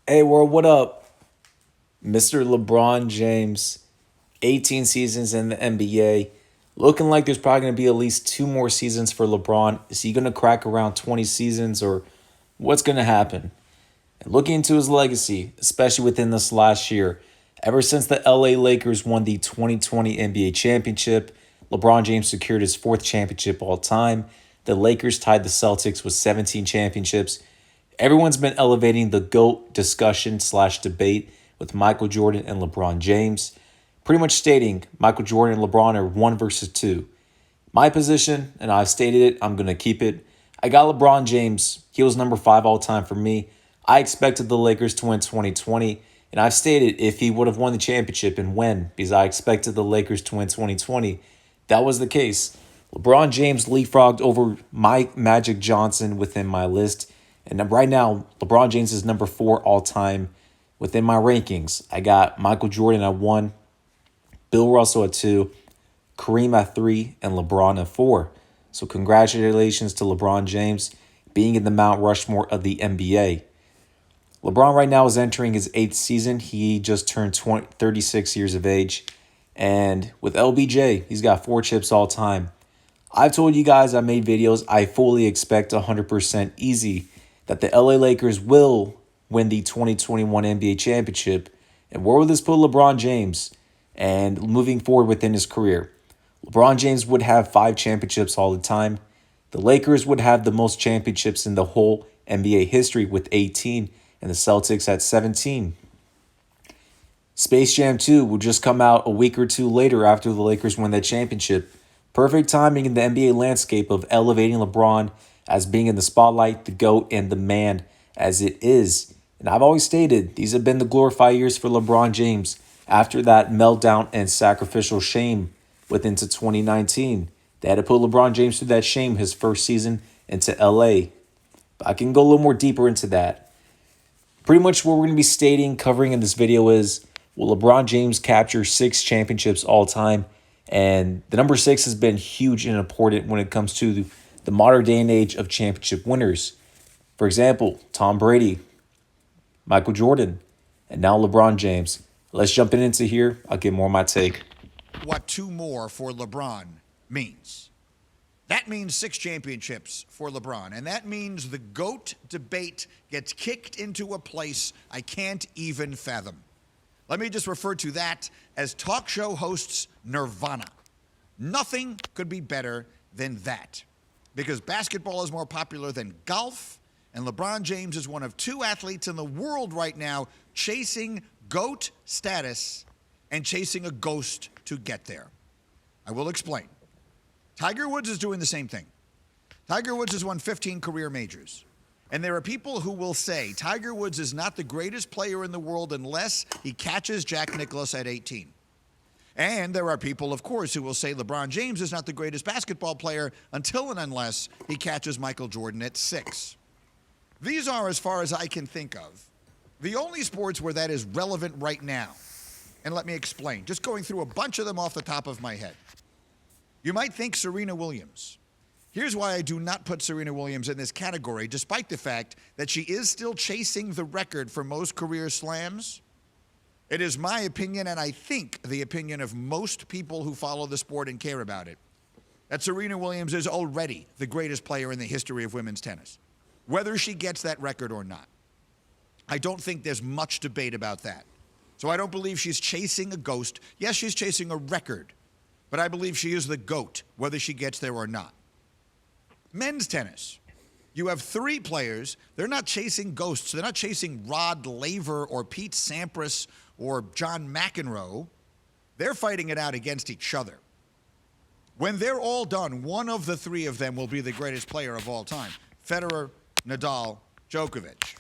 Hey, world, what up? Mr. LeBron James, 18 seasons in the NBA. Looking like there's probably going to be at least two more seasons for LeBron. Is he going to crack around 20 seasons or what's going to happen? And looking into his legacy, especially within this last year, ever since the LA Lakers won the 2020 NBA championship, LeBron James secured his fourth championship all time. The Lakers tied the Celtics with 17 championships. Everyone's been elevating the GOAT discussion slash debate with Michael Jordan and LeBron James, pretty much stating Michael Jordan and LeBron are one versus two. My position, and I've stated it, I'm going to keep it. I got LeBron James. He was number five all time for me. I expected the Lakers to win 2020, and I've stated if he would have won the championship and when, because I expected the Lakers to win 2020, that was the case. LeBron James leapfrogged over Mike Magic Johnson within my list. And right now, LeBron James is number four all time within my rankings. I got Michael Jordan at one, Bill Russell at two, Kareem at three, and LeBron at four. So congratulations to LeBron James being in the Mount Rushmore of the NBA. LeBron right now is entering his eighth season. He just turned 36 years of age. And with LBJ, he's got four chips all time. I've told you guys, I made videos, I fully expect 100% easy that the LA Lakers will win the 2021 NBA championship. And where will this put LeBron James and moving forward within his career? LeBron James would have five championships all the time. The Lakers would have the most championships in the whole NBA history with 18, and the Celtics at 17. Space Jam 2 will just come out a week or two later after the Lakers win that championship. Perfect timing in the NBA landscape of elevating LeBron as being in the spotlight, the GOAT, and the man as it is. And I've always stated these have been the glorified years for LeBron James after that meltdown and sacrificial shame within to 2019. They had to put LeBron James through that shame his first season into LA. But I can go a little more deeper into that. Pretty much what we're going to be stating, covering in this video is, will LeBron James capture six championships all time? And the number six has been huge and important when it comes to the modern day and age of championship winners. For example, Tom Brady, Michael Jordan, and now LeBron James. Let's jump into here. I'll get more of my take. What two more for LeBron means. That means six championships for LeBron, and that means the GOAT debate gets kicked into a place I can't even fathom. Let me just refer to that as talk show hosts' nirvana. Nothing could be better than that, because basketball is more popular than golf, and LeBron James is one of two athletes in the world right now chasing GOAT status and chasing a ghost to get there. I will explain. Tiger Woods is doing the same thing. Tiger Woods has won 15 career majors. And there are people who will say Tiger Woods is not the greatest player in the world unless he catches Jack Nicklaus at 18. And there are people, of course, who will say LeBron James is not the greatest basketball player until and unless he catches Michael Jordan at 6. These are, as far as I can think of, the only sports where that is relevant right now. And let me explain, just going through a bunch of them off the top of my head. You might think Serena Williams. Here's why I do not put Serena Williams in this category, despite the fact that she is still chasing the record for most career slams. It is my opinion, and I think the opinion of most people who follow the sport and care about it, that Serena Williams is already the greatest player in the history of women's tennis, whether she gets that record or not. I don't think there's much debate about that. So I don't believe she's chasing a ghost. Yes, she's chasing a record, but I believe she is the GOAT, whether she gets there or not. Men's tennis. You have three players. They're not chasing ghosts. They're not chasing Rod Laver or Pete Sampras or John McEnroe. They're fighting it out against each other. When they're all done, one of the three of them will be the greatest player of all time. Federer, Nadal, Djokovic.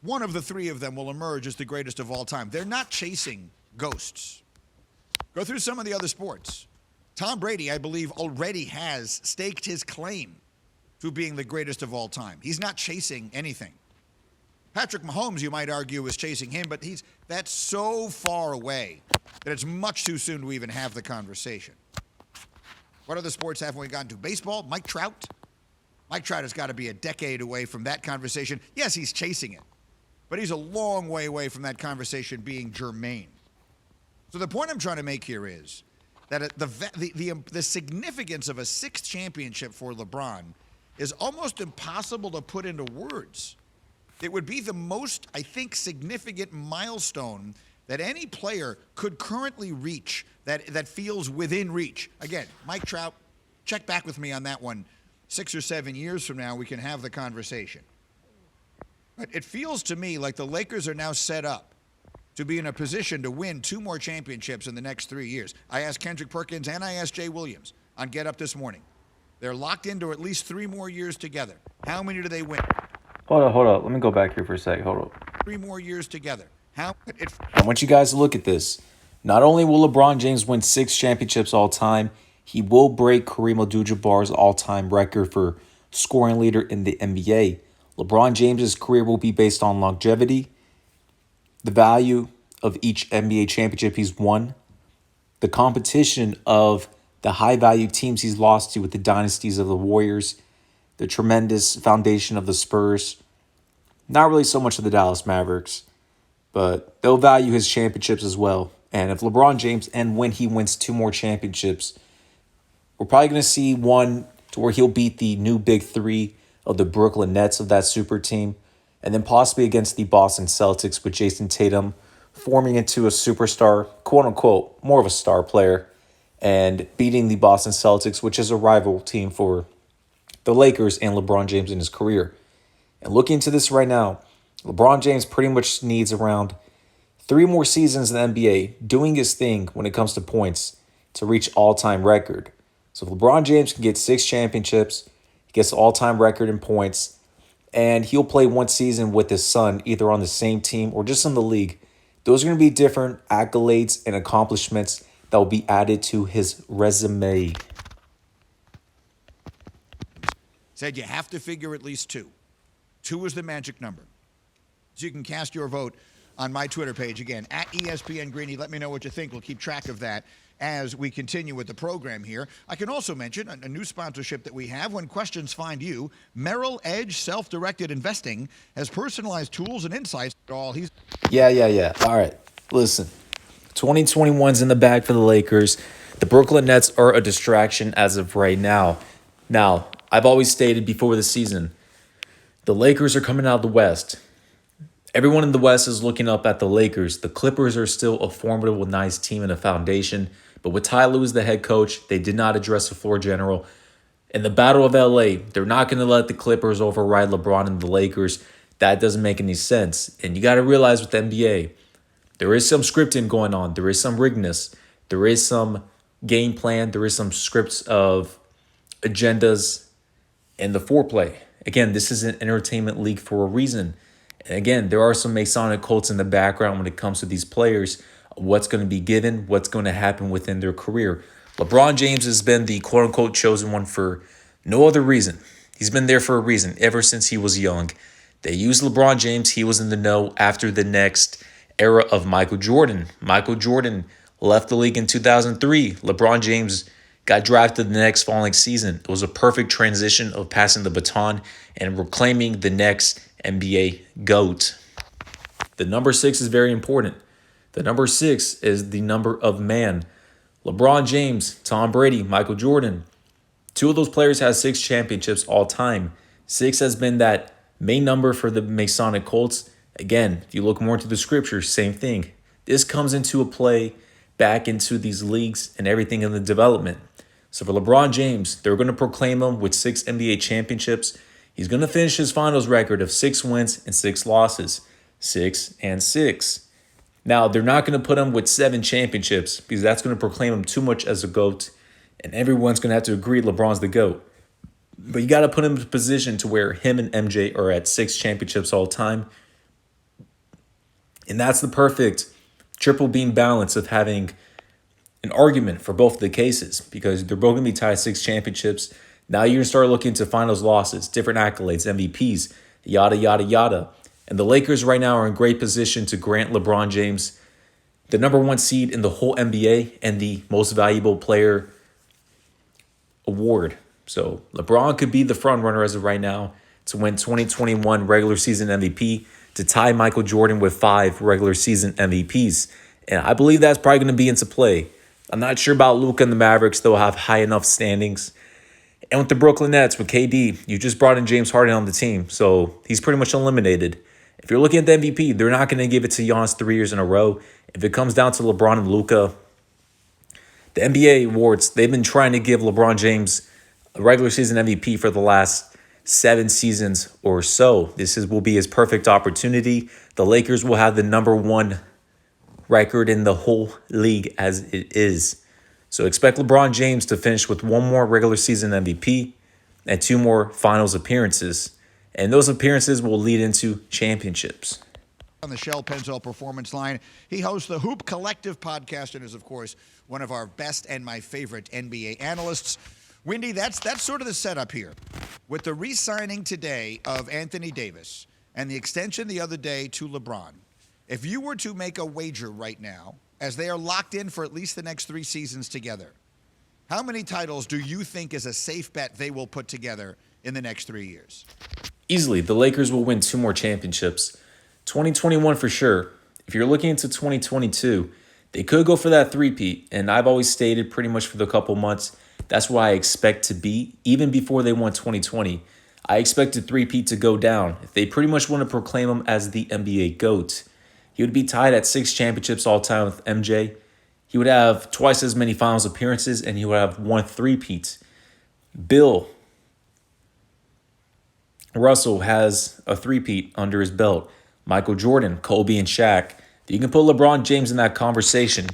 One of the three of them will emerge as the greatest of all time. They're not chasing ghosts. Go through some of the other sports. Tom Brady, I believe, already has staked his claim to being the greatest of all time. He's not chasing anything. Patrick Mahomes, you might argue, is chasing him, but that's so far away that it's much too soon to even have the conversation. What other sports haven't we gotten to? Baseball, Mike Trout. Mike Trout has got to be a decade away from that conversation. Yes, he's chasing it. but he's a long way away from that conversation being germane. So the point I'm trying to make here is that the significance of a sixth championship for LeBron is almost impossible to put into words. It would be the most, I think, significant milestone that any player could currently reach that feels within reach. Again, Mike Trout, check back with me on that one. 6 or 7 years from now, we can have the conversation. But it feels to me like the Lakers are now set up to be in a position to win 2 more championships in the next 3 years. I asked Kendrick Perkins and I asked Jay Williams on Get Up this morning. They're locked into at least 3 more years together. How many do they win? Hold up. Let me go back here for a sec. Hold up. 3 more years together. I want you guys to look at this. Not only will LeBron James win 6 championships all time, he will break Kareem Abdul-Jabbar's all-time record for scoring leader in the NBA. LeBron James's career will be based on longevity, the value of each NBA championship he's won, the competition of the high-value teams he's lost to with the dynasties of the Warriors, the tremendous foundation of the Spurs, not really so much of the Dallas Mavericks, but they'll value his championships as well. And if LeBron James, and when he wins 2 more championships, we're probably going to see one to where he'll beat the new big 3 of the Brooklyn Nets of that super team, and then possibly against the Boston Celtics with Jason Tatum forming into a superstar, quote-unquote, more of a star player, and beating the Boston Celtics, which is a rival team for the Lakers and LeBron James in his career. And looking into this right now, LeBron James pretty much needs around 3 more seasons in the NBA doing his thing when it comes to points to reach all-time record. So if LeBron James can get 6 championships, he gets the all-time record in points, and he'll play 1 season with his son either on the same team or just in the league. Those are going to be different accolades and accomplishments that will be added to his resume. Said you have to figure at least 2. 2 is the magic number. So you can cast your vote on my Twitter page, again, at ESPN Greeny. Let me know what you think. We'll keep track of that as we continue with the program here. I can also mention a new sponsorship that we have. When questions find you, Merrill Edge Self-Directed Investing has personalized tools and insights. Yeah. All right, listen. 2021's in the bag for the Lakers. The Brooklyn Nets are a distraction as of right now. Now, I've always stated before the season, the Lakers are coming out of the West. Everyone in the West is looking up at the Lakers. The Clippers are still a formidable, nice team and a foundation. But with Ty Lue as the head coach, they did not address the floor general. In the Battle of LA, they're not going to let the Clippers override LeBron and the Lakers. That doesn't make any sense. And you got to realize with the NBA, there is some scripting going on. There is some riggedness. There is some game plan. There is some scripts of agendas and the foreplay. Again, this is an entertainment league for a reason. And again, there are some Masonic cults in the background when it comes to these players, what's going to be given, what's going to happen within their career. LeBron James has been the quote-unquote chosen one for no other reason. He's been there for a reason ever since he was young. They used LeBron James. He was in the know after the next era of Michael Jordan. Michael Jordan left the league in 2003. LeBron James got drafted the next following season. It was a perfect transition of passing the baton and reclaiming the next NBA GOAT. The number 6 is very important. The number 6 is the number of man. LeBron James, Tom Brady, Michael Jordan. 2 of those players have 6 championships all time. 6 has been that main number for the Masonic cults. Again, if you look more into the scriptures, same thing. This comes into a play back into these leagues and everything in the development. So for LeBron James, they're going to proclaim him with 6 NBA championships. He's going to finish his finals record of 6 wins and 6 losses. 6-6. Now, they're not going to put him with 7 championships because that's going to proclaim him too much as a GOAT. And everyone's going to have to agree LeBron's the GOAT. But you got to put him in a position to where him and MJ are at 6 championships all time. And that's the perfect triple beam balance of having an argument for both of the cases because they're both going to be tied 6 championships. Now you're going to start looking to finals losses, different accolades, MVPs, yada, yada, yada. And the Lakers right now are in great position to grant LeBron James the number 1 seed in the whole NBA and the most valuable player award. So LeBron could be the front runner as of right now to win 2021 regular season MVP. to tie Michael Jordan with 5 regular season MVPs. And I believe that's probably going to be into play. I'm not sure about Luka and the Mavericks. They'll have high enough standings. And with the Brooklyn Nets, with KD, you just brought in James Harden on the team. So he's pretty much eliminated. If you're looking at the MVP, they're not going to give it to Giannis 3 years in a row. If it comes down to LeBron and Luka, the NBA awards, they've been trying to give LeBron James a regular season MVP for the last 7 seasons or so. Will be his perfect opportunity. The Lakers will have the #1 record in the whole league as it is. So expect LeBron James to finish with 1 more regular season MVP and 2 more finals appearances. And those appearances will lead into championships. On the Shell Pennzoil Performance Line, he hosts the Hoop Collective podcast and is, of course, one of our best and my favorite NBA analysts. Windy, that's sort of the setup here. With the re-signing today of Anthony Davis and the extension the other day to LeBron, if you were to make a wager right now, as they are locked in for at least the next 3 seasons together, how many titles do you think is a safe bet they will put together in the next 3 years? Easily, the Lakers will win 2 more championships. 2021 for sure. If you're looking into 2022, they could go for that three-peat. And I've always stated pretty much for the couple months, that's why I expect to be, even before they won 2020. I expect a three-peat to go down. If they pretty much want to proclaim him as the NBA GOAT, he would be tied at 6 championships all time with MJ. He would have twice as many finals appearances, and he would have 1 three-peat. Bill Russell has a three-peat under his belt. Michael Jordan, Kobe, and Shaq. You can put LeBron James in that conversation.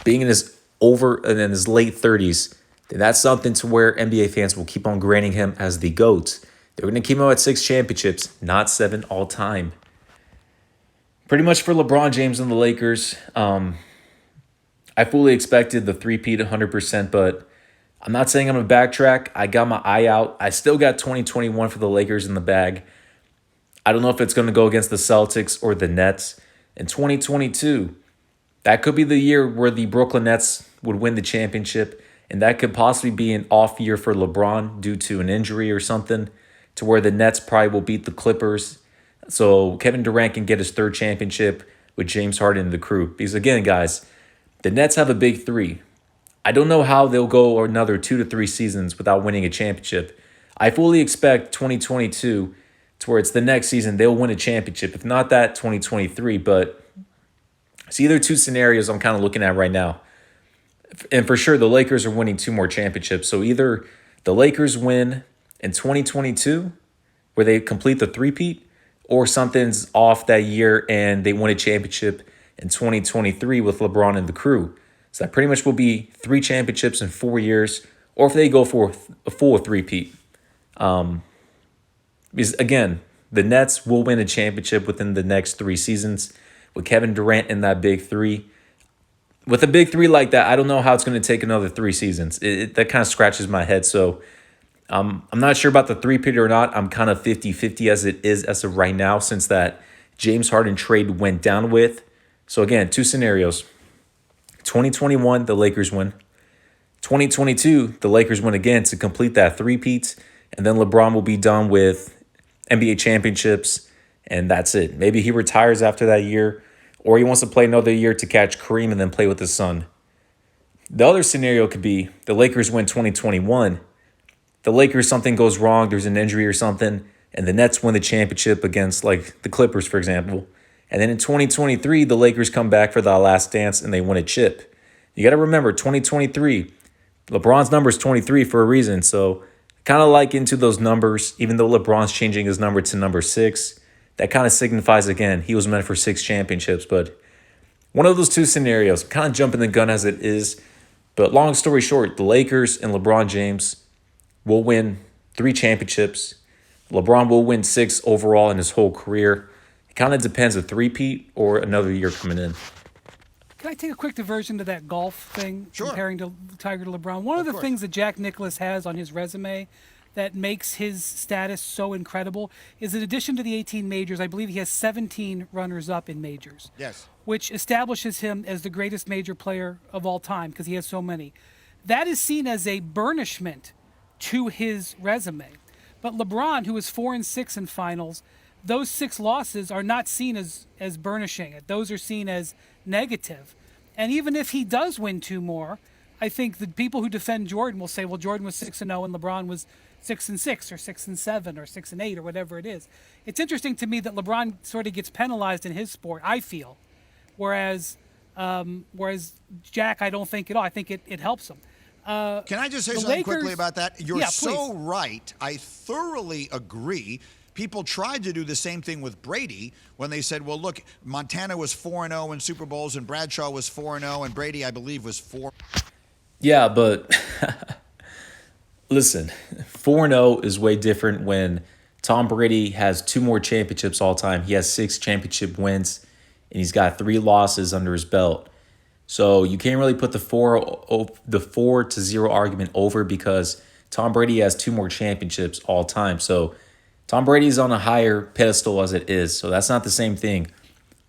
Being in his late 30s, then that's something to where NBA fans will keep on granting him as the GOAT. They're going to keep him at 6 championships, not 7 all time. Pretty much for LeBron James and the Lakers, I fully expected the three-peat 100%, but I'm not saying I'm going to backtrack. I got my eye out. I still got 2021 for the Lakers in the bag. I don't know if it's going to go against the Celtics or the Nets. In 2022, that could be the year where the Brooklyn Nets would win the championship, and that could possibly be an off year for LeBron due to an injury or something, to where the Nets probably will beat the Clippers. So Kevin Durant can get his 3rd championship with James Harden and the crew. Because again, guys, the Nets have a big 3. I don't know how they'll go another 2 to 3 seasons without winning a championship. I fully expect 2022 to where it's the next season they'll win a championship. If not that, 2023. But it's either 2 scenarios I'm kind of looking at right now. And for sure, the Lakers are winning 2 more championships. So either the Lakers win in 2022, where they complete the three-peat, or something's off that year and they win a championship in 2023 with LeBron and the crew. So that pretty much will be 3 championships in 4 years, or if they go for a full three-peat. Because again, the Nets will win a championship within the next 3 seasons with Kevin Durant in that big 3. With a big 3 like that, I don't know how it's going to take another 3 seasons. That kind of scratches my head. So I'm not sure about the three-peat or not. I'm kind of 50-50 as it is as of right now, since that James Harden trade went down with. So again, 2 scenarios. 2021, the Lakers win. 2022, the Lakers win again to complete that three-peat. And then LeBron will be done with NBA championships, and that's it. Maybe he retires after that year, or he wants to play another year to catch Kareem and then play with his son. The other scenario could be the Lakers win 2021. The Lakers, something goes wrong, there's an injury or something, and the Nets win the championship against, like, the Clippers, for example. And then in 2023, the Lakers come back for the last dance and they win a chip. You got to remember, 2023, LeBron's number is 23 for a reason. So kind of like into those numbers, even though LeBron's changing his number to number 6, that kind of signifies, again, he was meant for 6 championships. But one of those 2 scenarios, kind of jumping the gun as it is. But long story short, the Lakers and LeBron James will win 3 championships. LeBron will win 6 overall in his whole career. It kind of depends a three-peat or another year coming in. Can I take a quick diversion to that golf thing? Sure. Comparing to Tiger to LeBron. One of the course. things that Jack Nicklaus has on his resume that makes his status so incredible is, in addition to the 18 majors, I believe he has 17 runners-up in majors. Yes. Which establishes him as the greatest major player of all time because he has so many. That is seen as a burnishment to his resume. But LeBron, who is 4-6 in finals, those 6 losses are not seen as burnishing. Those are seen as negative. And even if he does win 2 more, I think the people who defend Jordan will say, well, Jordan was 6-0 and LeBron was 6-6 or 6-7 or 6-8 or whatever it is. It's interesting to me that LeBron sort of gets penalized in his sport, I feel, whereas Jack, I don't think at all. I think it helps him. Can I just say The something Lakers- quickly about that? You're Yeah, so please. right. I thoroughly agree. People tried to do the same thing with Brady when they said, well, look, Montana was 4-0 in Super Bowls and Bradshaw was 4-0 and Brady, I believe, was 4. Yeah, but listen, 4-0 is way different when Tom Brady has 2 more championships all time. He has 6 championship wins, and he's got 3 losses under his belt. So you can't really put the 4-0 argument over because Tom Brady has 2 more championships all time. So Tom Brady's on a higher pedestal as it is. So that's not the same thing.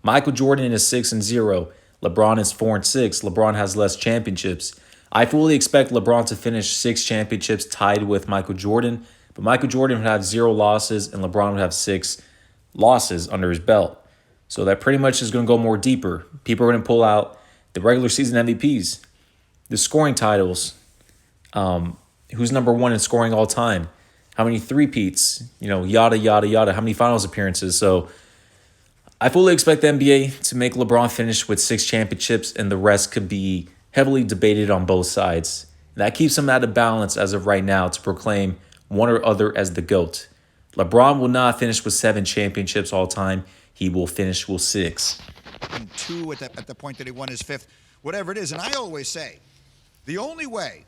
Michael Jordan is 6-0. LeBron is 4-6. LeBron has less championships. I fully expect LeBron to finish 6 championships tied with Michael Jordan, but Michael Jordan would have 0 losses and LeBron would have 6 losses under his belt. So that pretty much is going to go more deeper. People are going to pull out the regular season MVPs, the scoring titles, who's number 1 in scoring all time, how many three-peats, yada, yada, yada, how many finals appearances. So I fully expect the NBA to make LeBron finish with 6 championships, and the rest could be heavily debated on both sides. That keeps him out of balance as of right now to proclaim one or other as the GOAT. LeBron will not finish with 7 championships all time. He will finish with 6. And 2 at the point that he won his 5th, whatever it is. And I always say, the only way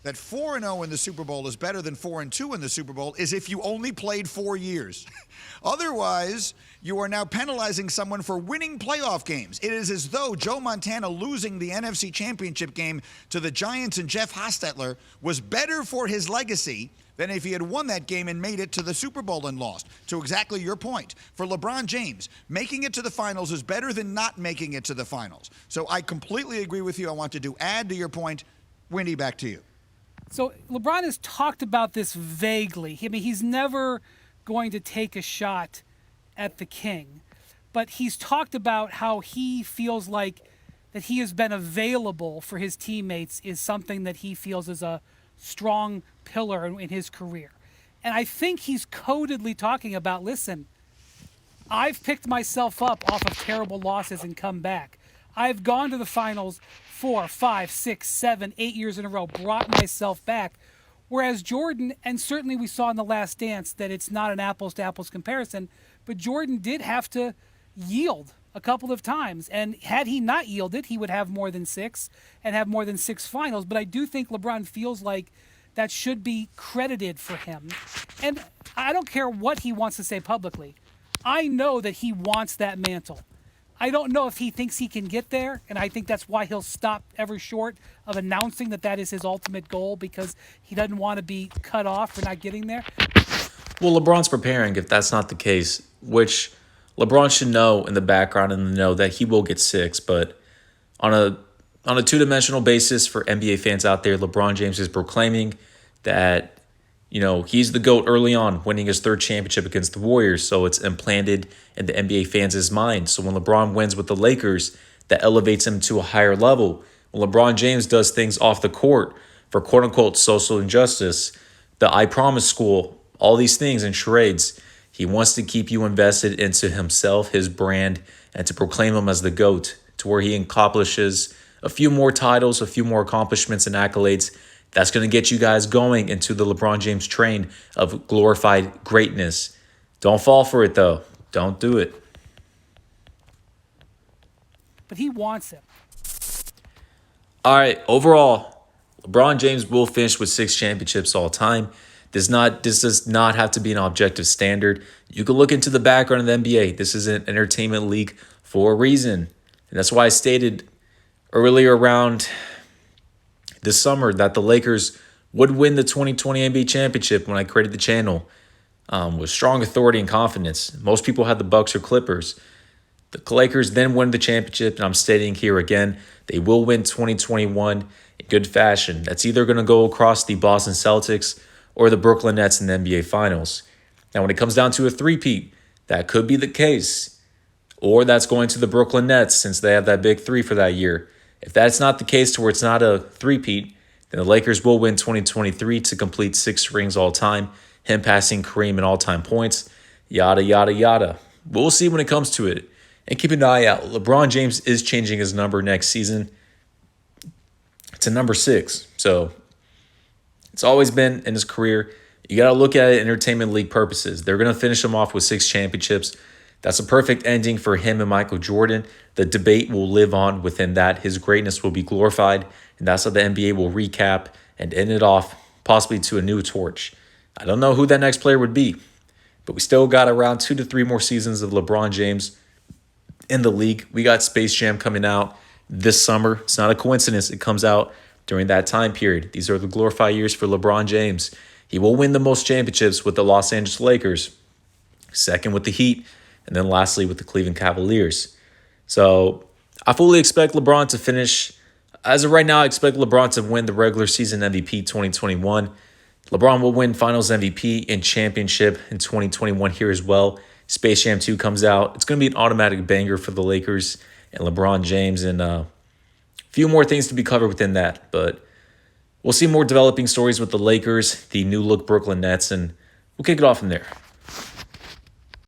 that 4-0 in the Super Bowl is better than 4-2 in the Super Bowl is if you only played 4 years. Otherwise, you are now penalizing someone for winning playoff games. It is as though Joe Montana losing the NFC Championship game to the Giants and Jeff Hostetler was better for his legacy than if he had won that game and made it to the Super Bowl and lost. To exactly your point. For LeBron James, making it to the finals is better than not making it to the finals. So I completely agree with you. I wanted to add to your point. Winnie, back to you. So LeBron has talked about this vaguely. I mean, he's never going to take a shot at the king, but he's talked about how he feels like that he has been available for his teammates is something that he feels is a strong pillar in his career. And I think he's codedly talking about, listen, I've picked myself up off of terrible losses and come back. I've gone to the finals 4, 5, 6, 7, 8 years in a row, brought myself back. Whereas Jordan, and certainly we saw in The Last Dance that it's not an apples-to-apples comparison, but Jordan did have to yield a couple of times. And had he not yielded, he would have more than 6 and have more than 6 finals. But I do think LeBron feels like that should be credited for him. And I don't care what he wants to say publicly. I know that he wants that mantle. I don't know if he thinks he can get there, and I think that's why he'll stop ever short of announcing that that is his ultimate goal because he doesn't want to be cut off for not getting there. Well, LeBron's preparing if that's not the case, which LeBron should know in the background and know that he will get 6. But on a two-dimensional basis for NBA fans out there, LeBron James is proclaiming that he's the GOAT early on, winning his 3rd championship against the Warriors. So it's implanted in the NBA fans' mind. So when LeBron wins with the Lakers, that elevates him to a higher level. When LeBron James does things off the court for quote-unquote social injustice, the I Promise School, all these things and charades, he wants to keep you invested into himself, his brand, and to proclaim him as the GOAT, to where he accomplishes a few more titles, a few more accomplishments and accolades. That's going to get you guys going into the LeBron James train of glorified greatness. Don't fall for it, though. Don't do it. But he wants it. All right, overall, LeBron James will finish with 6 championships all time. This does not have to be an objective standard. You can look into the background of the NBA. This is an entertainment league for a reason. And that's why I stated earlier around this summer that the Lakers would win the 2020 NBA championship when I created the channel with strong authority and confidence. Most people had the Bucks or Clippers. The Lakers then win the championship, and I'm stating here again, they will win 2021 in good fashion. That's either going to go across the Boston Celtics or the Brooklyn Nets in the NBA Finals. Now, when it comes down to a three-peat, That could be the case. Or that's going to the Brooklyn Nets since they have that big three for that year. If that's not the case to where it's not a three-peat, then the Lakers will win 2023 to complete 6 rings all time, him passing Kareem in all-time points, yada, yada, yada. But we'll see when it comes to it. And keep an eye out. LeBron James is changing his number next season to number 6. So it's always been in his career. You got to look at it entertainment league purposes. They're going to finish him off with 6 championships. That's a perfect ending for him and Michael Jordan. The debate will live on within that. His greatness will be glorified, and that's how the NBA will recap and end it off, possibly to a new torch. I don't know who that next player would be, but we still got around 2 to 3 more seasons of LeBron James in the league. We got Space Jam coming out this summer. It's not a coincidence. It comes out during that time period. These are the glorified years for LeBron James. He will win the most championships with the Los Angeles Lakers, second with the Heat, and then lastly with the Cleveland Cavaliers. So I fully expect LeBron to finish. As of right now, I expect LeBron to win the regular season MVP 2021. LeBron will win Finals MVP and championship in 2021 here as well. Space Jam 2 comes out. It's going to be an automatic banger for the Lakers and LeBron James, and a few more things to be covered within that. But we'll see more developing stories with the Lakers, the new look Brooklyn Nets, and we'll kick it off from there.